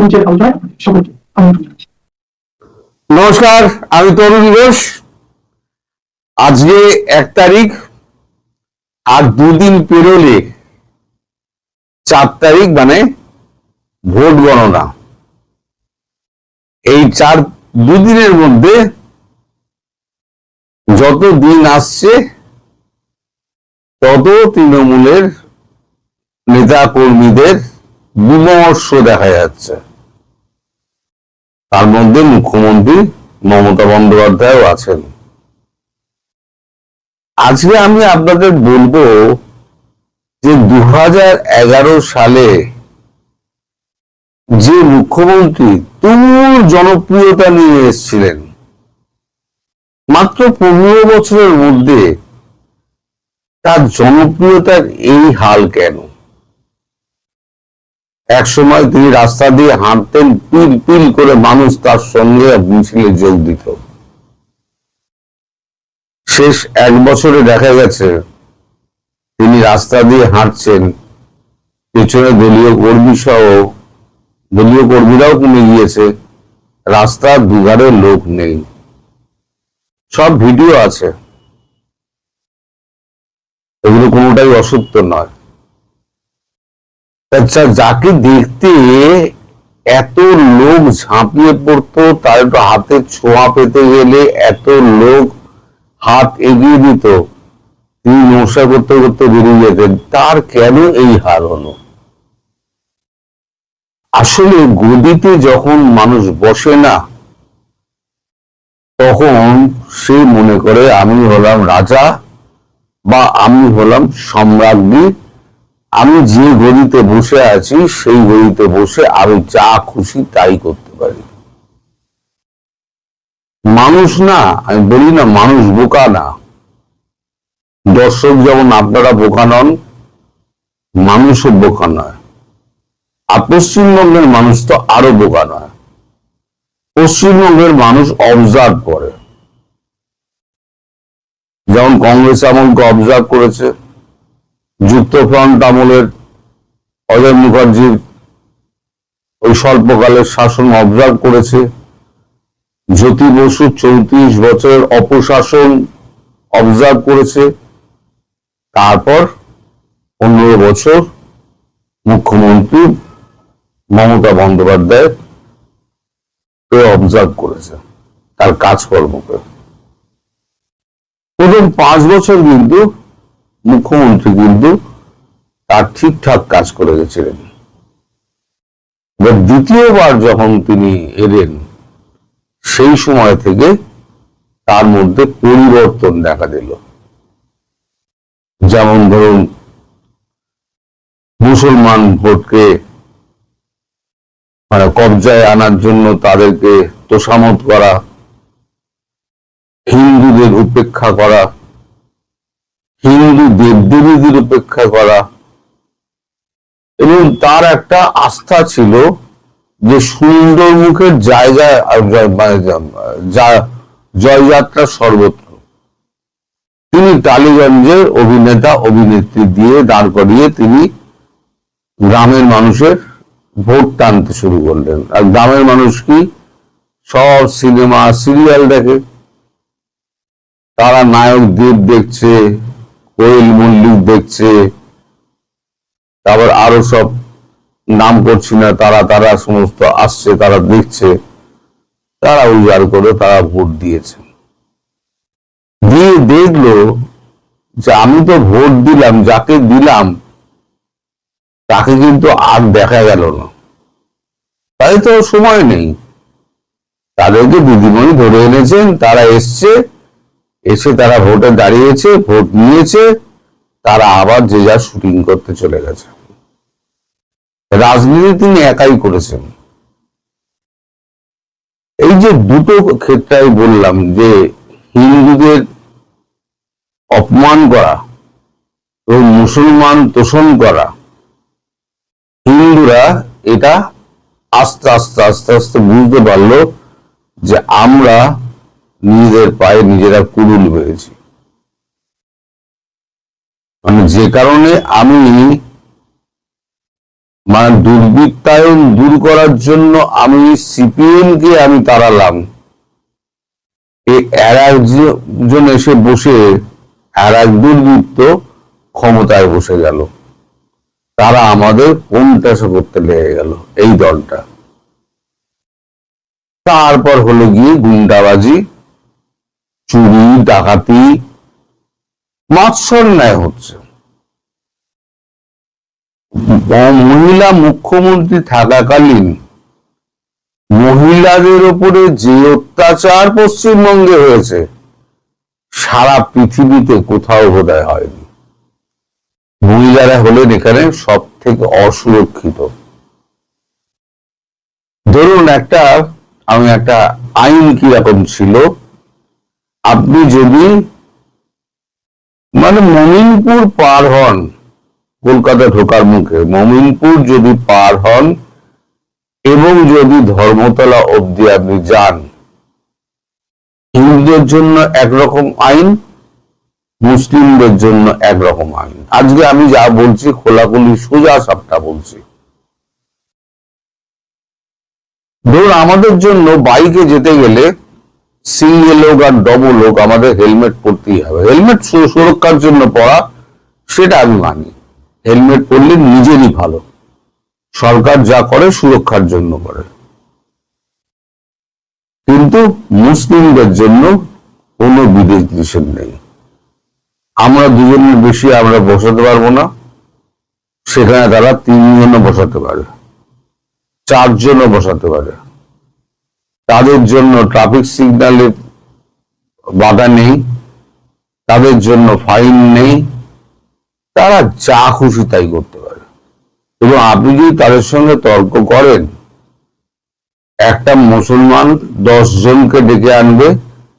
মঞ্চের আলোচনায় সকলকে আমন্ত্রণ জানাচ্ছি। নমস্কার, আমি তরুণ ঘোষ। আজকে 1 তারিখ, আর দুদিন পেরোলে 4 তারিখ, মানে ভোট গণনা। এই দুদিনের মধ্যে যত দিন আসছে তত তৃণমূলের নেতা কর্মীদের বিমর্ষ দেখা যাচ্ছে। তার মধ্যে মুখ্যমন্ত্রী মমতা বন্দ্যোপাধ্যায়ও আছেন। আজকে আমি আপনাদের বলবো যে 2011 সালে যে মুখ্যমন্ত্রী তুমুল জনপ্রিয়তা নিয়ে এসেছিলেন, মাত্র 15 বছরের মধ্যে তার জনপ্রিয়তার এই হাল কেন? এক সময় তিনি রাস্তা দিয়ে হাঁটতেন, পিল পিল করে মানুষ তার সঙ্গে মিছিলে যোগ দিত। শেষ 1 বছরে দেখা গেছে তিনি রাস্তা দিয়ে হাঁটছেন, পেছনে দলীয় কর্মীরাও কমে গিয়েছে, রাস্তার দুধারে লোক নেই। সব ভিডিও আছে, এগুলো কোনোটাই অসত্য নয়। আচ্ছা, যাকে দেখতে এত লোক ঝাঁপিয়ে পড়তো, তার হাতে ছোঁয়া পেতে গেলে এত লোক হাত এগিয়ে দিত, তিনি নমস্কার করতে করতে বেরিয়ে যেতেন, তার কেন এই হাল হলো? আসলে গদিতে যখন মানুষ বসে না, তখন সে মনে করে আমি হলাম রাজা বা আমি হলাম সম্রাজ্ঞী, আমি যে গদিতে বসে আছি সেই গদিতে বসে আমি যা খুশি তাই করতে পারি। মানুষ না, আমি বলি না মানুষ বোকা না। দর্শক যেমন আপনারা বোকা নন, মানুষও বোকা নয়। আর পশ্চিমবঙ্গের মানুষ তো আরো বোকা নয়। পশ্চিমবঙ্গের মানুষ অবজার্ভ করে, যেমন কংগ্রেস আমলকে অবজার্ভ করেছে, যুক্তফ্রন্ট আমলের অজয় মুখার্জির ওই স্বল্পকালের শাসন অবজার্ভ করেছে, জ্যোতি বসুর 34 বছরের অপশাসন অবজার্ভ করেছে, তারপর 15 বছর মুখ্যমন্ত্রী মমতা বন্দ্যোপাধ্যায় অবজার্ভ করেছে তার কাজকর্মকে। প্রথম 5 বছর কিন্তু মুখ্যমন্ত্রী কিন্তু তার ঠিকঠাক কাজ করে গেছিলেন। দ্বিতীয়বার যখন তিনি এলেন, সেই সময় থেকে তার মধ্যে পরিবর্তন দেখা দিল। যেমন ধরুন, মুসলমান ভোটকে কবজায় আনার জন্য তাদেরকে তোষামত করা, হিন্দুদের উপেক্ষা করা, হিন্দু দেবদেবীদের উপেক্ষা করা, এবং তার একটা আস্থা ছিল যে সুন্দর মুখের জায়গায় জয়যাত্রা সর্বত্র। তিনি টালিগঞ্জের অভিনেতা অভিনেত্রী দিয়ে দাঁড় করিয়ে তিনি গ্রামের মানুষের ভোট টানতে শুরু করলেন। আর গ্রামের মানুষ কি সব সিনেমা সিরিয়াল দেখে, তারা নায়ক দেব দেখছে, কোয়েল মল্লিক দেখছে, তারপর আরো সব নাম করছি না, তারা সমস্ত আসছে, তারা দেখছে, তারা উজাড় করে তারা ভোট দিয়েছে। দিয়ে দেখলো যে আমি তো ভোট দিলাম, যাকে দিলাম তাকে কিন্তু আর দেখা গেল না, তাই তো সময় নেই। তাদেরকে দিদিমণি ধরে এনেছেন, তারা এসে তারা ভোটে দাঁড়িয়েছে, ভোট নিয়েছে, তারা আবার যে যা শুটিং করতে চলে গেছে। রাজনীতি তিনি একাই করেছেন। এই যে দুটো ক্ষেত্রে বললাম যে হিন্দুদের অপমান করা এবং মুসলমান তোষণ করা, হিন্দুরা এটা আস্তে আস্তে আস্তে আস্তে বুঝতে পারলো যে আমরা নিজেদের পায়ে নিজেরা কুড়ুল হয়েছি। মানে যে কারণে আমি মানে দুর্বৃত্তায়ন দূর করার জন্য আমি সিপিএম কে আমি তাড়ালাম, আর একজন এসে বসে আর এক দুর্বৃত্ত ক্ষমতায় বসে গেল, তারা আমাদের কোণঠাসা করতে লেগে গেল এই দলটা। তারপর হলো গিয়ে গুন্ডাবাজি, চুরি ডাকাতি মাৎসর ন্যায় হচ্ছে। মহিলা মুখ্যমন্ত্রী থাকাকালীন মহিলাদের উপরে যে অত্যাচার পশ্চিমবঙ্গে হয়েছে সারা পৃথিবীতে কোথাও বোধহয় হয়নি। মহিলারা হলেন এখানে সব থেকে অসুরক্ষিত। ধরুন আমি একটা আইন কিরকম ছিল, আপনি যদি মানে মমিনপুর পার হন, কলকাতা ঢোকার মুখে মমিনপুর যদি পার হন এবং যদি ধর্মতলা অবধি আপনি যান, হিন্দুদের জন্য একরকম আইন, মুসলিমদের জন্য একরকম আইন। আজকে আমি যা বলছি খোলাখুলি সোজা সবটা বলছি। ধরুন আমাদের জন্য বাইকে যেতে গেলে সিঙ্গেল হোক আর ডবল হোক আমাদের হেলমেট পরতেই হবে। হেলমেট সুরক্ষার জন্য পরা, সেটা আমি মানি। হেলমেট পরলে নিজেরই ভালো, সরকার যা করে সুরক্ষার জন্য করে। কিন্তু মুসলিমদের জন্য কোনো বিধি নিষেধ নেই। আমরা দুজনের বেশি আমরা বসাতে পারবো না, সেখানে তারা 3 জনও বসাতে পারে, 4 জনও বসাতে পারে। তাদের জন্য ট্রাফিক সিগন্যালের বাধা নেই, তাদের জন্য ফাইন নেই, তারা যা খুশি তাই করতে পারে। এবং আপনি যদি তাদের সঙ্গে তর্ক করেন, একটা মুসলমান 10 জনকে ডেকে আনবে,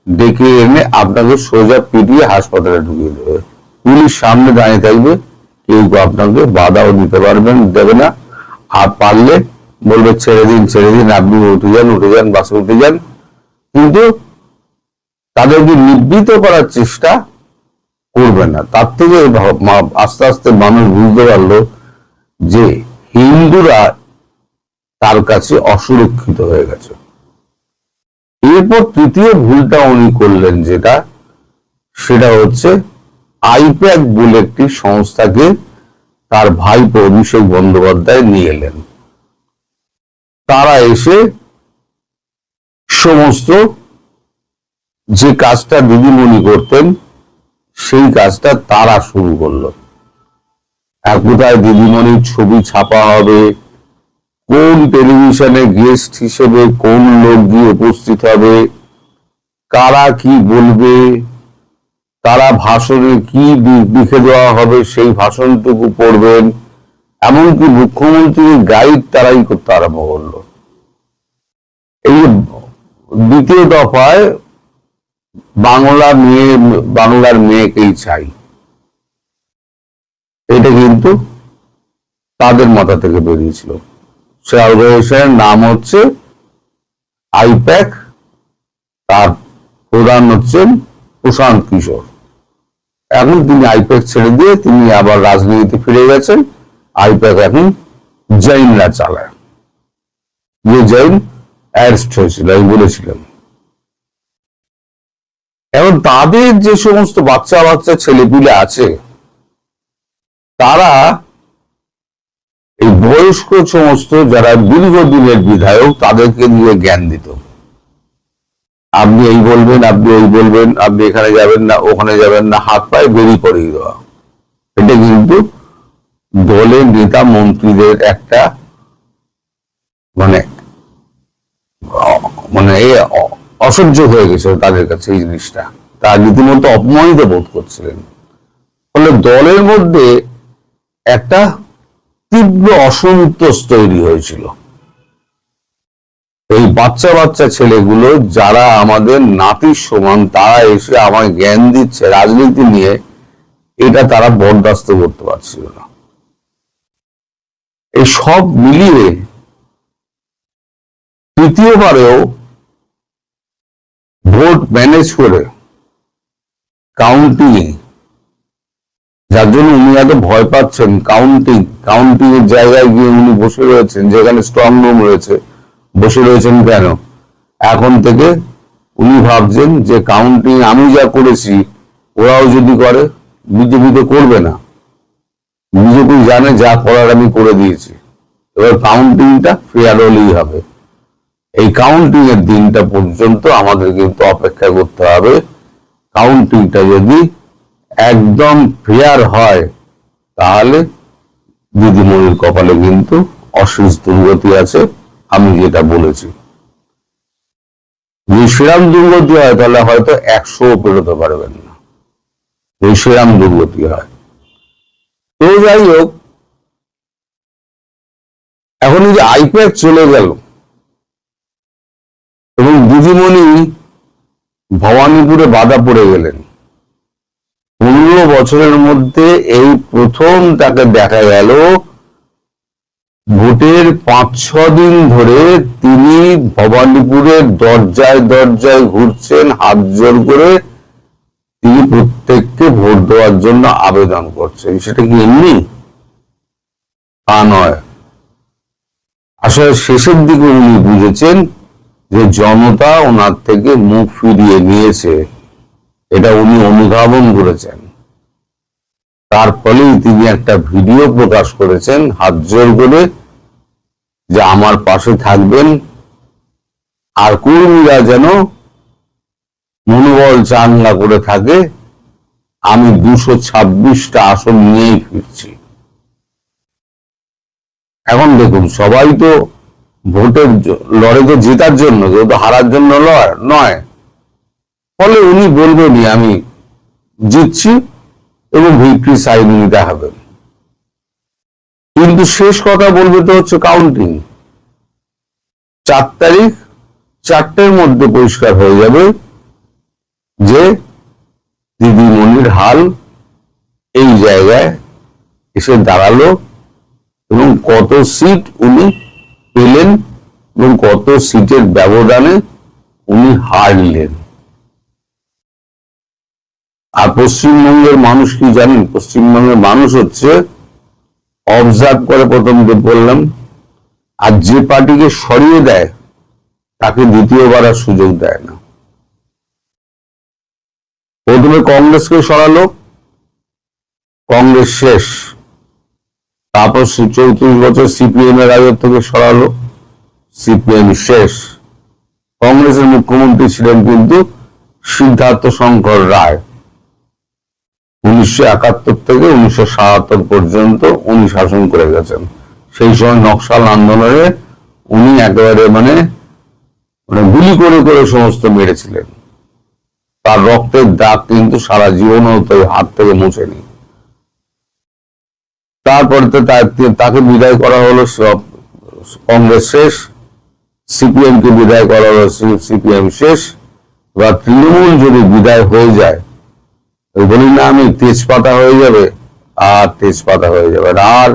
ডেকে এনে আপনাকে সোজা পিটিয়ে হাসপাতালে ঢুকিয়ে দেবে। পুলিশ সামনে দাঁড়িয়ে থাকবে, কেউ আপনাকে বাধাও দিতে দেবে না। আর পারলে বলবে ছেড়ে দিন, আপনি উঠে যান, বাসে উঠে যান। কিন্তু তাদেরকে নিবৃত্ত করার চেষ্টা করবে না। তার থেকে আস্তে আস্তে মানুষ বুঝতে পারলো যে হিন্দুরা তার কাছে অসুরক্ষিত হয়ে গেছে। এরপর তৃতীয় ভুলটা উনি করলেন সেটা হচ্ছে আইপ্যাক বলে একটি সংস্থাকে তার ভাইপো অভিষেক বন্দ্যোপাধ্যায় নিয়ে এলেন। তারা এসে সমস্ত যে কাজটা দিদিমণি করতেন সেই কাজটা তারা শুরু করলো। কোথায় দিদিমণির ছবি ছাপা হবে, কোন টেলিভিশনে গেস্ট হিসেবে কোন লোক গিয়ে উপস্থিত হবে, কারা কি বলবে, তারা ভাষণে কি লিখে দেওয়া হবে সেই ভাষণটুকু পড়বেন, এমনকি মুখ্যমন্ত্রীর গাইড তারাই করতে আরম্ভ করলো। এই দ্বিতীয় দফায় বাংলার মেয়েকেই চাই, এটা কিন্তু তাদের মাথা থেকে বেরিয়েছিল। সে অর্গানাইজেশনের নাম হচ্ছে আইপ্যাক, তার প্রধান হচ্ছেন প্রশান্ত কিশোর। এখন তিনি আইপ্যাক ছেড়ে দিয়ে তিনি আবার রাজনীতিতে ফিরে গেছেন। আইপ্যাক এখন জৈনরা চালায়, যে জৈন অ্যারেস্ট হয়েছিল আমি বলেছিলাম। এখন তাদের যে সমস্ত বাচ্চা ছেলেপিলে আছে, তারা এই বয়স্ক সমস্ত যারা দীর্ঘদিনের বিধায়ক তাদেরকে নিয়ে জ্ঞান দিত। আপনি এই বলবেন, আপনি ওই বলবেন, আপনি এখানে যাবেন না, ওখানে যাবেন না, হাত পায়ে বেরিয়ে পড়িয়ে দেওয়া। এটা কিন্তু দলের নেতা মন্ত্রীদের একটা অসহ্য হয়ে গেছে তাদের কাছে এই জিনিসটা। তারা রীতিমতো অপমানিত বোধ করছিলেন। ফলে দলের মধ্যে একটা তীব্র অসন্তোষ তৈরি হয়েছিল। এই বাচ্চা ছেলেগুলো যারা আমাদের নাতির সমান, তারা এসে আমায় জ্ঞান দিচ্ছে রাজনীতি নিয়ে, এটা তারা বরদাস্ত করতে পারছিল না। এই সব মিলিয়ে তৃতীয়বারেও ভোট ম্যানেজ করে কাউন্টিং যার জন্য উনি এত ভয় পাচ্ছেন। কাউন্টিং এর জায়গায় গিয়ে উনি বসে রয়েছেন, যেখানে স্ট্রং রুম রয়েছে, বসে রয়েছেন কেন? এখন থেকে উনি ভাবছেন যে কাউন্টিং আমি যা করেছি ওরাও যদি করে, বিজেপি তো করবে না, বিজেপি জানে যা করার আমি করে দিয়েছি, এবার কাউন্টিংটা ফেয়ার হলেই হবে। এই কাউন্টিং এর দিনটা পর্যন্ত আমাদের কিন্তু অপেক্ষা করতে হবে। কাউন্টিংটা যদি একদম ফেয়ার হয় তাহলে দিদিমণির কপালে কিন্তু অশেষ দুর্গতি আছে, আমি যেটা বলেছি। যদি সেরাম দুর্গতি হয় তাহলে হয়তো 100 পেরোতে পারবেন না, যদি সেরাম দুর্গতি হয়। তো যাই হোক, এখন এই যে আইপ্যাক চলে গেল এবং দিদিমণি ভবানীপুরে বাধা পড়ে গেলেন, 15 বছরের মধ্যে এই প্রথম তাকে দেখা গেল ভোটের 5-6 দিন ধরে তিনি ভবানীপুরের দরজায় দরজায় ঘুরছেন, হাত জোর করে তিনি প্রত্যেককে ভোট দেওয়ার জন্য আবেদন করছেন। সেটা কি এমনি? তা নয়। আসলে শেষের দিকে উনি বুঝেছেন যে জনতা ওনার থেকে মুখ ফিরিয়ে নিয়েছে, এটা উনি অনুধাবন করেছেন। তার ফলেই তিনি একটা ভিডিও প্রকাশ করেছেন হাত জোর করে যে আমার পাশে থাকবেন, আর কর্মীরা যেন মনোবল চাঙ্গা করে থাকে, আমি 226টা আসন নিয়েই ফিরছি। এখন দেখুন, সবাই তো ভোটের লড়ে তো জেতার জন্য, কেউ তো হারার জন্য নয়। ফলে উনি বলবেনই আমি জিতছি এবং ভিক্টরি সাইন নিতে হবে, কিন্তু শেষ কথা বলবে তো হচ্ছে কাউন্টিং। 4 তারিখ 4টের মধ্যে পরিষ্কার হয়ে যাবে যে দিদিমণির হাল এই জায়গায় এসে দাঁড়ালো এবং কত সিট উনি পেলেন এবং কত সিটের ব্যবধানে উনি হারলেন। আর পশ্চিমবঙ্গের মানুষ কি জানেন? পশ্চিমবঙ্গের মানুষ হচ্ছে অবজার্ভ করে, প্রথম যে বললাম, আর যে পার্টিকে সরিয়ে দেয় তাকে দ্বিতীয়বার আর সুযোগ দেয় না। প্রথমে কংগ্রেসকে সরালো, কংগ্রেস শেষ। তারপর 34 বছর সিপিএম এর রাজত্বকে সরালো, সিপিএম শেষ। কংগ্রেসের মুখ্যমন্ত্রী ছিলেন কিন্তু সিদ্ধার্থ শঙ্কর রায়। 1971 থেকে 1977 পর্যন্ত উনি শাসন করে গেছেন। সেই সময় নকশাল আন্দোলনে উনি একেবারে মানে গুলি করে করে সমস্ত মেরেছিলেন। তার রক্তের দাগ কিন্তু সারা জীবনও হাত থেকে মুছেনি। তারপরে তাকে বিদায় করা হলো, কংগ্রেস শেষ। সিপিএম কে বিদায় করা হলো, সিপিএম শেষ। বা তৃণমূল যদি বিদায় হয়ে যায়, বলি না আমি, তেজপাতা হয়ে যাবে, আর তেজপাতা হয়ে যাবে। আর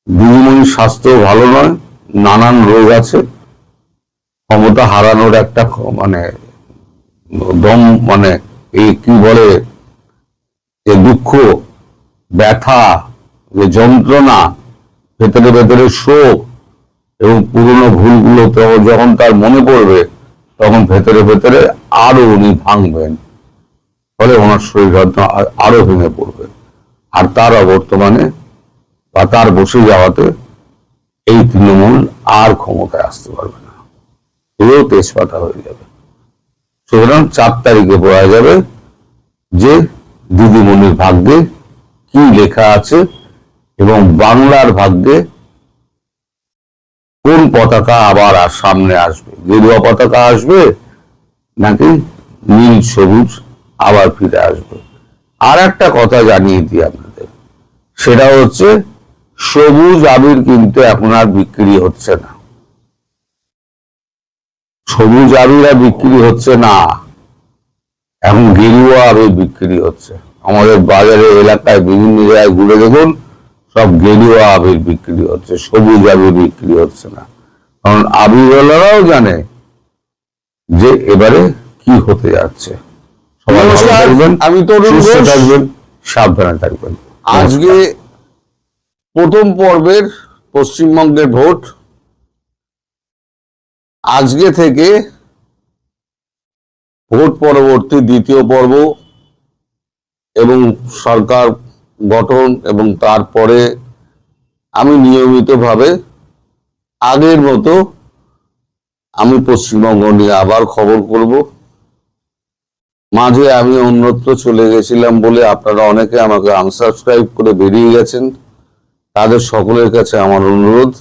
দিদিমণির স্বাস্থ্য ভালো নয়, নানান রোগ আছে, ক্ষমতা হারানোর একটা মানে দম, মানে এই কি বলে যে দুঃখ, ব্যথা, যে যন্ত্রণা, ভেতরে ভেতরে শোক এবং পুরনো ভুলগুলো যখন তার মনে পড়বে তখন ভেতরে ভেতরে আরো উনি ভাঙবেন, ফলে ওনার শরীর আরো ভেঙে পড়বে। আর তার অবর্তমানে বা তার বসে যাওয়াতে এই তৃণমূল আর ক্ষমতায় আসতে পারবে না, এও তেজপাতা হয়ে যাবে। সুতরাং 4 তারিখে বোঝা যাবে যে দিদিমণির ভাগ্যে কি লেখা আছে এবং বাংলার ভাগ্যে কোন পতাকা আবার সামনে আসবে। গেরুয়া পতাকা আসবে নাকি নীল সবুজ আবার ফিরে আসবে। আর একটা কথা জানিয়ে দিই আপনাদের, সেটা হচ্ছে সবুজ আবির কিন্তু এখন আর বিক্রি হচ্ছে না। সবুজ আবির আর বিক্রি হচ্ছে না, এখন গেরুয়া আবির বিক্রি হচ্ছে। আমাদের বাজারে এলাকায় বিভিন্ন জায়গায় ঘুরে দেখুন, সব গেরুয়া আবির বিক্রি হচ্ছে, সবুজ আবির বিক্রি হচ্ছে না। কারণ আবিরওয়ালারাও জানে যে এবারে কি হতে যাচ্ছে। সবাই ভালো থাকবেন, আমি তরুণ সুস্থ ঘোষ। থাকবেন। সাবধানে থাকবেন। আজকে প্রথম পর্বের পশ্চিমবঙ্গের ভোট। আজকে থেকে ভোট পরবর্তী দ্বিতীয় পর্ব এবং সরকার গঠন এবং তারপরে আমি নিয়মিতভাবে আগের মতো আমি পশ্চিমবঙ্গ নিয়ে আবার খবর করব। মাঝে আমি অন্যত্র চলে গেছিলাম বলে আপনারা অনেকে আমাকে আনসাবস্ক্রাইব করে বেরিয়ে গেছেন। তাদের সকলের কাছে আমার অনুরোধ,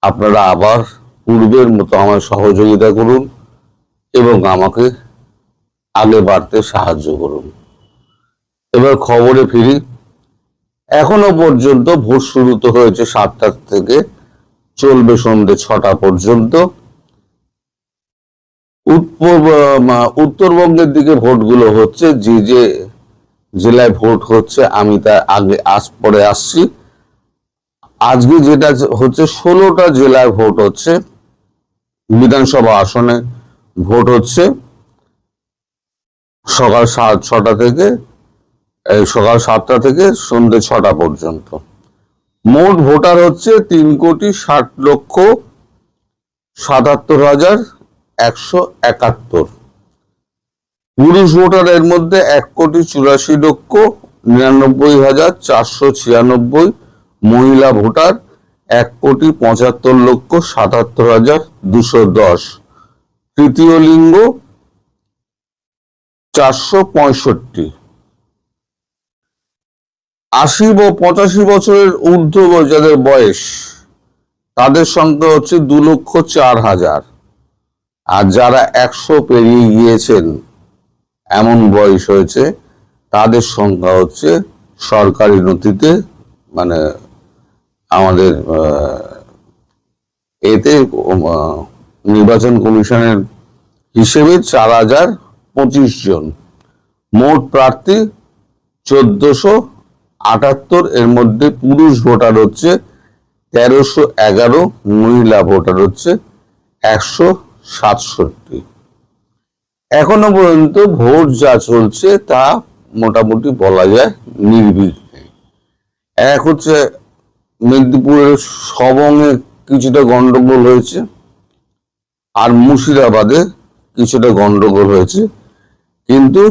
আপনারা আবার পূর্বের মতো আমার সহযোগিতা করুন এবং আমাকে আগে বাড়তে সাহায্য করুন। এবার খবরে ফিরি। এখনো পর্যন্ত ভোট শুরু তো হয়েছে 7টা থেকে, চলবে সন্ধ্যে 6টা পর্যন্ত। উত্তরবঙ্গের দিকে ভোটগুলো হচ্ছে, যে যে জেলায় ভোট হচ্ছে আমি তার আগে পরে আসছি। আজকে যেটা হচ্ছে 16টা জেলার ভোট হচ্ছে, বিধানসভা আসনে ভোট হচ্ছে সকাল 7টা থেকে সন্ধ্যে 6টা পর্যন্ত। মোট ভোটার হচ্ছে 3,77,171। পুরুষ ভোটারের মধ্যে 1,84,99,496। মহিলা ভোটার 1,75,77,210। তৃতীয় লিঙ্গ 465। 80 ও 85 বছরের ঊর্ধ্ব যাদের বয়স, তাদের সংখ্যা হচ্ছে 2,04,000। আর যারা 100 পেরিয়ে গিয়েছেন, এমন বয়স হয়েছে, তাদের সংখ্যা হচ্ছে সরকারি নথিতে, মানে আমাদের এতে নির্বাচন কমিশনের হিসেবে 4,025 জন। মোট প্রার্থী 1,478। এর মধ্যে পুরুষ ভোটার হচ্ছে 1,311, মহিলা ভোটার হচ্ছে 167। এখনো পর্যন্ত ভোট যা চলছে তা মোটামুটি বলা যায় নির্বিঘ্নে। এক হচ্ছে মেদিনীপুরের সবংয়ে কিছুটা গন্ডগোল হয়েছে, আর মুর্শিদাবাদে কিছুটা গন্ডগোল হয়েছে, কিন্তু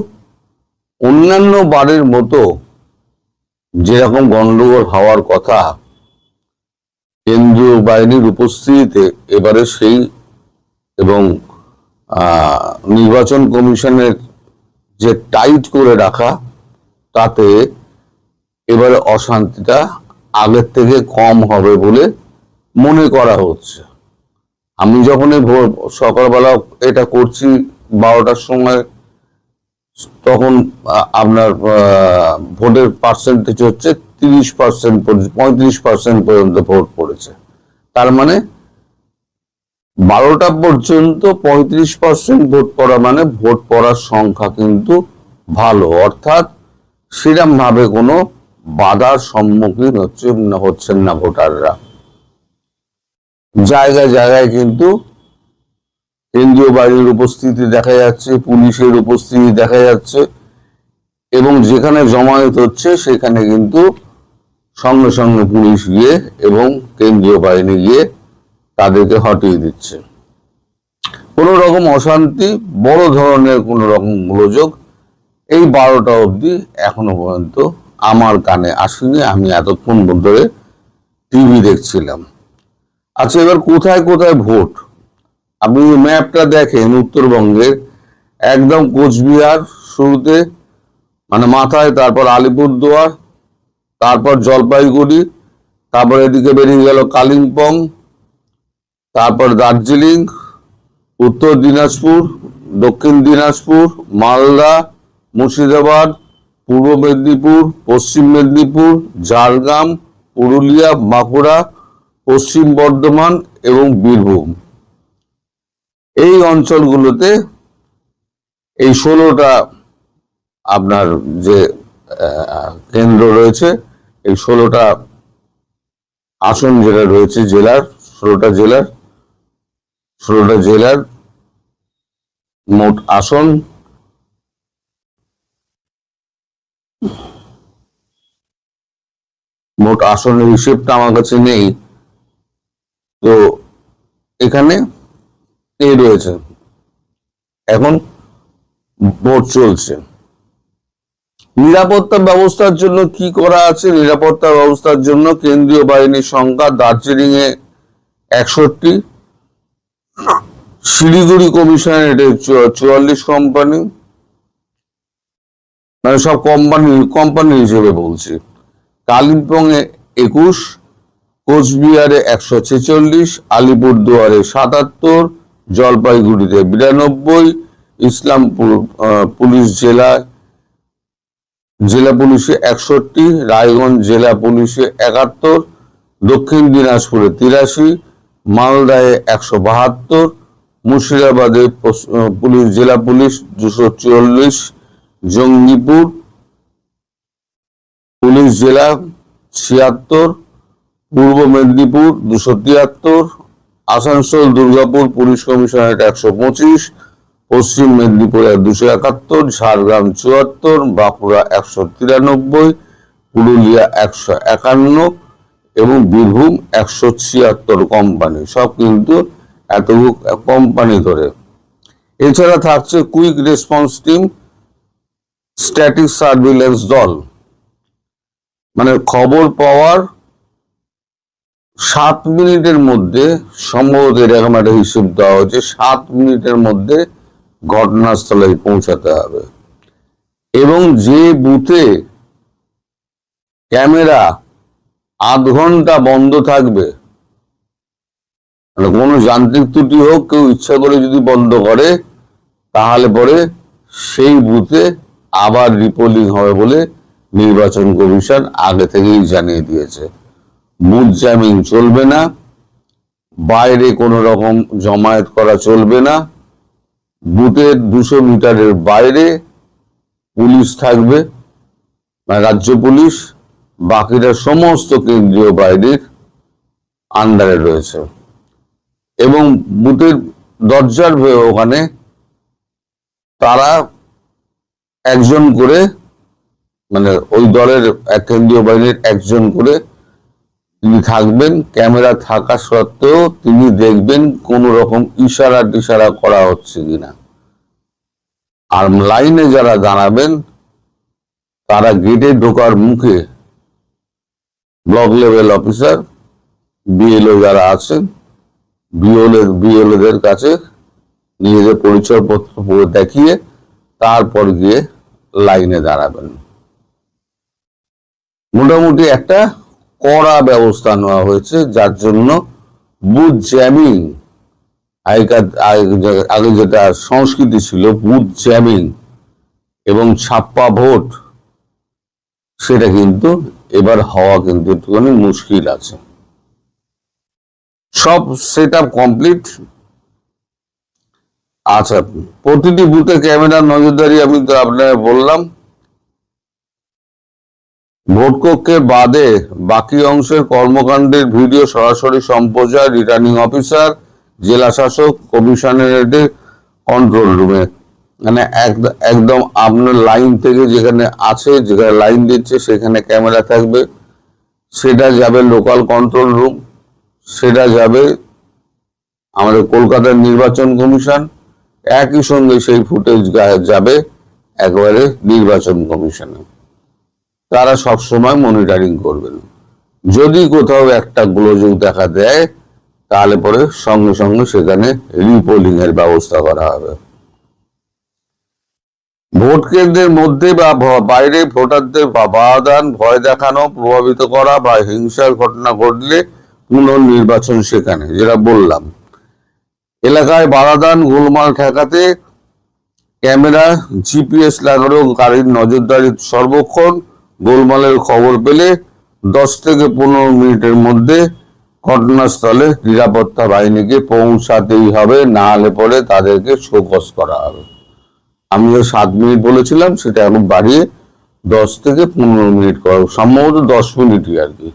অন্যান্য বারের মতো যেরকম গন্ডগোল হওয়ার কথা কেন্দ্রীয় বাহিনীর উপস্থিতিতে, এবারে সেই এবং নির্বাচন কমিশনের যে টাইট করে রাখা, তাতে এবারে অশান্তিটা আগের থেকে কম হবে বলে মনে করা হচ্ছে। আমি যখন সকালবেলা এটা করছি 12টার সময়, তখন আপনার ভোটের পার্সেন্টেজ হচ্ছে 30%, 35% পর্যন্ত ভোট পড়েছে। তার মানে 12টা পর্যন্ত 35% ভোট পড়া মানে ভোট পড়ার সংখ্যা কিন্তু ভালো, অর্থাৎ সেরকম ভাবে কোনো বাধার সম্মুখীন হচ্ছেন না ভোটাররা। জায়গায় জায়গায় কিন্তু কেন্দ্রীয় বাহিনীর উপস্থিতি দেখা যাচ্ছে, পুলিশের উপস্থিতি দেখা যাচ্ছে, এবং যেখানে জমায়েত হচ্ছে সেখানে কিন্তু সঙ্গে সঙ্গে পুলিশ গিয়ে এবং কেন্দ্রীয় বাহিনী গিয়ে তাদেরকে হটিয়ে দিচ্ছে। কোনো রকম অশান্তি, বড় ধরনের কোনো রকম গোলযোগ এই 12টা অবধি এখনো পর্যন্ত আমার কানে আসেনি। আমি এতক্ষণ ধরে টিভি দেখছিলাম। আচ্ছা, এবার কোথায় কোথায় ভোট আপনি ম্যাপটা দেখেন, উত্তরবঙ্গের একদম কোচবিহার শুরুতে, মানে মাথায়, তারপর আলিপুরদুয়ার, তারপর জলপাইগুড়ি, তারপর এদিকে বেরিয়ে গেল কালিম্পং, তারপর দার্জিলিং, উত্তর দিনাজপুর, দক্ষিণ দিনাজপুর, মালদা, মুর্শিদাবাদ, পূর্ব মেদিনীপুর, পশ্চিম মেদিনীপুর, ঝাড়গ্রাম, পুরুলিয়া, বাঁকুড়া, পশ্চিম বর্ধমান এবং বীরভূম। এই অঞ্চলগুলোতে এই 16টা আপনার যে কেন্দ্র রয়েছে, এই 16টা আসন যেটা রয়েছে জেলার, 16টা জেলার মোট আসন মোট আসনের হিসেবটা আমার কাছে নেই, তো এখানে এই রয়েছে, এখন ভোট চলছে। নিরাপত্তা ব্যবস্থার জন্য কি করা আছে? নিরাপত্তা ব্যবস্থার জন্য কেন্দ্রীয় বাহিনীর সংখ্যা দার্জিলিং এ 61, শিলিগুড়ি কমিশনারেটে 44 কোম্পানি, মানে সব কোম্পানি হিসেবে বলছি। কালিম্পং এ 21, কোচবিহারে 146, আলিপুরদুয়ারে 77, জলপাইগুড়িতে 92, ইসলামপুর পুলিশ জেলা পুলিশে 61, রায়গঞ্জ জেলা পুলিশে 71, দক্ষিণ দিনাজপুরে 83, মালদায় 172, মুর্শিদাবাদে পুলিশ জেলা পুলিশ 244, জঙ্গিপুর পুলিশ জেলা 76, পূর্ব মেদিনীপুর 273, আসানসোল দুর্গাপুর পুলিশ কমিশনারেট 125, পশ্চিম মেদিনীপুরে 271, ঝাড়গ্রাম 74, বাঁকুড়া 193, পুরুলিয়া 151 এবং বীরভূম 176 কোম্পানি, সব কিন্তু এতগুলো কোম্পানি ধরে। এছাড়া থাকছে quick response team, static surveillance দল, মানে খবর পাওয়ার 7 মিনিটের মধ্যে, সম্ভবত এরকম একটা হিসেব দেওয়া হয়েছে, 7 মিনিটের মধ্যে ঘটনাস্থলে পৌঁছাতে হবে। এবং যে বুথে ক্যামেরা আধ ঘন্টা বন্ধ থাকবে, মানে কোনো যান্ত্রিক ত্রুটি হোক, কেউ ইচ্ছা করে যদি বন্ধ করে, তাহলে পরে সেই বুথে আবার রিপোলিং হবে বলে নির্বাচন কমিশন আগে থেকেই জানিয়ে দিয়েছে। বুথ জ্যামিং চলবে না, বাইরে কোনো রকম জমায়েত করা চলবে না, বুথের 200 মিটারের বাইরে পুলিশ থাকবে, মানে রাজ্য পুলিশ, বাকিরা সমস্ত কেন্দ্রীয় বাহিনীর আন্ডারে রয়েছে। এবং বুথের দরজার ওখানে তারা একজন করে, মানে ওই দলের কেন্দ্রীয় বাহিনীর একজন করে তিনি থাকবেন। ক্যামেরা থাকা সত্ত্বেও তিনি দেখবেন কোন রকম ইশারা টিশারা করা হচ্ছে কিনা। আর লাইনে যারা দাঁড়াবেন তারা গেটে ঢোকার মুখে ব্লক লেভেল অফিসার, বিএলও যারা আছেন, বিএলওদের কাছে নিজেদের পরিচয়পত্র দেখিয়ে তারপর গিয়ে লাইনে দাঁড়াবেন। মোটামুটি একটা কড়া ব্যবস্থা নেওয়া হয়েছে, যার জন্য বুথ জ্যামিং, আগে যেটা সংস্কৃতি ছিল বুথ জ্যামিং এবং ছাপ্পা ভোট, সেটা কিন্তু এবার হওয়া কিন্তু একটুখানি মুশকিল আছে। সব সেট আপ কমপ্লিট। আচ্ছা, প্রতিটি বুথে ক্যামেরার নজরদারি আমি তো আপনাকে বললাম। ভোট কক্ষের বাদে বাকি অংশের কর্মকাণ্ডের ভিডিও সরাসরি সম্প্রচার রিটার্নিং অফিসার, জেলা শাসক, কমিশনারেটের কন্ট্রোল রুমে, মানে একদম আপনার লাইন থেকে যেখানে আছে, যেখানে লাইন দিচ্ছে সেখানে ক্যামেরা থাকবে, সেটা যাবে লোকাল কন্ট্রোল রুম, সেটা যাবে আমাদের কলকাতার নির্বাচন কমিশন, একই সঙ্গে সেই ফুটেজ যাবে একেবারে নির্বাচন কমিশনে। তারা সবসময় মনিটরিং করবেন। যদি কোথাও একটা গোলযোগ দেখা দেয় তাহলে পরে সঙ্গে সঙ্গে সেখানে রিপোলিং এর ব্যবস্থা করা হবে। ভোট কেন্দ্রের মধ্যে বা বাইরে ভোটারদের বাধাদান, ভয় দেখানো, প্রভাবিত করা বা হিংসার ঘটনা ঘটলে পুনর্নির্বাচন সেখানে, যেটা বললাম। এলাকায় বাধাদান, গোলমাল ঠেকাতে ক্যামেরা, জিপিএস লাগানো গাড়ির নজরদারি সর্বক্ষণ। গোলমালের খবর পেলে 10 থেকে 15 মিনিটের মধ্যে ঘটনাস্থলে নিরাপত্তা বাহিনীকে পৌঁছাতেই হবে, না হলে পরে তাদেরকে শোকজ করা হবে। আমি যে 7 মিনিট বলেছিলাম সেটা এখন বাড়িয়ে 10 থেকে 15 মিনিট করা, সম্ভবত 10 মিনিটই আর কি,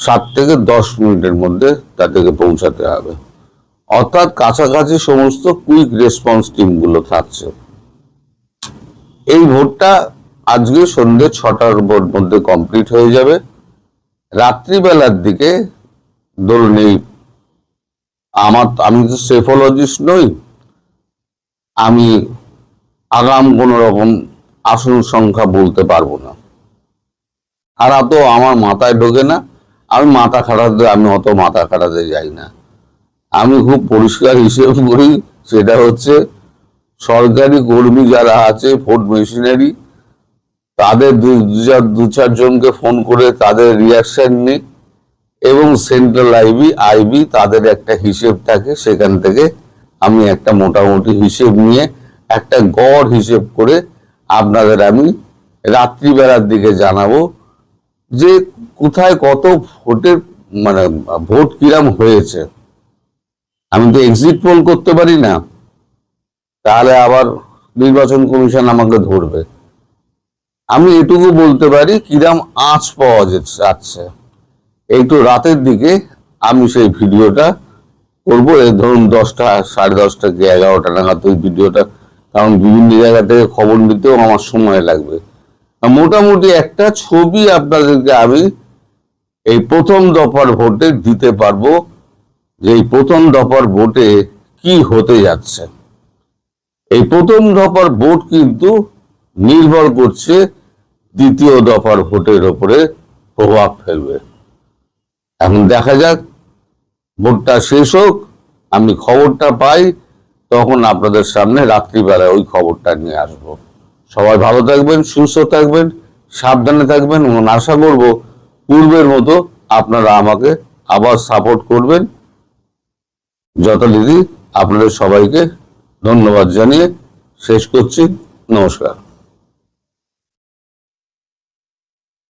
7 থেকে 10 মিনিটের মধ্যে তাদেরকে পৌঁছাতে হবে। অর্থাৎ কাছাকাছি সমস্ত কুইক রেসপন্স টিমগুলো থাকছে। এই ভোটটা আজকে সন্ধ্যে 6টার মধ্যে কমপ্লিট হয়ে যাবে রাত্রিবেলার দিকে ধরুন এই আমি তো সেফোলজিস্ট নই, আমি আগাম কোন রকম আসন সংখ্যা বলতে পারবো না, আর অত আমার মাথায় ঢোকে না। আমি অত মাথা খাটাতে যাই না। আমি খুব পরিষ্কার হিসেব করি, সেটা হচ্ছে সরকারি কর্মী যারা আছে, ভোট মেশিনারি, তাদের দু চারজনকে ফোন করে তাদের রিয়াকশন নিই, এবং সেন্ট্রাল আইবি তাদের একটা হিসেব থাকে, সেখান থেকে আমি একটা মোটামুটি হিসেব নিয়ে একটা গড় হিসেব করে আপনাদের আমি রাত্রিবেলার দিকে জানাবো যে কোথায় কত ভোটের মানে ভোট কিরাম হয়েছে। আমি তো এক্সিট পোল করতে পারি না, তাহলে আবার নির্বাচন কমিশন আমাকে ধরবে। আমি এটুকু বলতে পারি কিরাম আঁচ পাওয়া যাচ্ছে। একটু রাতের দিকে আমি সেই ভিডিওটা করবো, এই ধরুন 10টা, 10:30 কি 11টা নাগাদ ওই ভিডিওটা, কারণ বিভিন্ন জায়গা থেকে খবর নিতেও আমার সময় লাগবে। মোটামুটি একটা ছবি আপনাদেরকে আমি এই প্রথম দফার ভোটে দিতে পারবো, যে এই প্রথম দফার ভোটে কি হতে যাচ্ছে। এই প্রথম দফার ভোট কিন্তু নির্ভর করছে দ্বিতীয় দফার ভোটের উপরে প্রভাব ফেলবে। এখন দেখা যাক, ভোটটা শেষ হোক, আমি খবরটা পাই, তখন আপনাদের সামনে রাত্রিবেলায় ওই খবরটা নিয়ে আসবো। সবাই ভালো থাকবেন, সুস্থ থাকবেন, সাবধানে থাকবেন, এবং আশা করব পূর্বের মতো আপনারা আমাকে আবার সাপোর্ট করবেন। যথারীতি আপনাদের সবাইকে ধন্যবাদ জানিয়ে শেষ করছি। নমস্কার।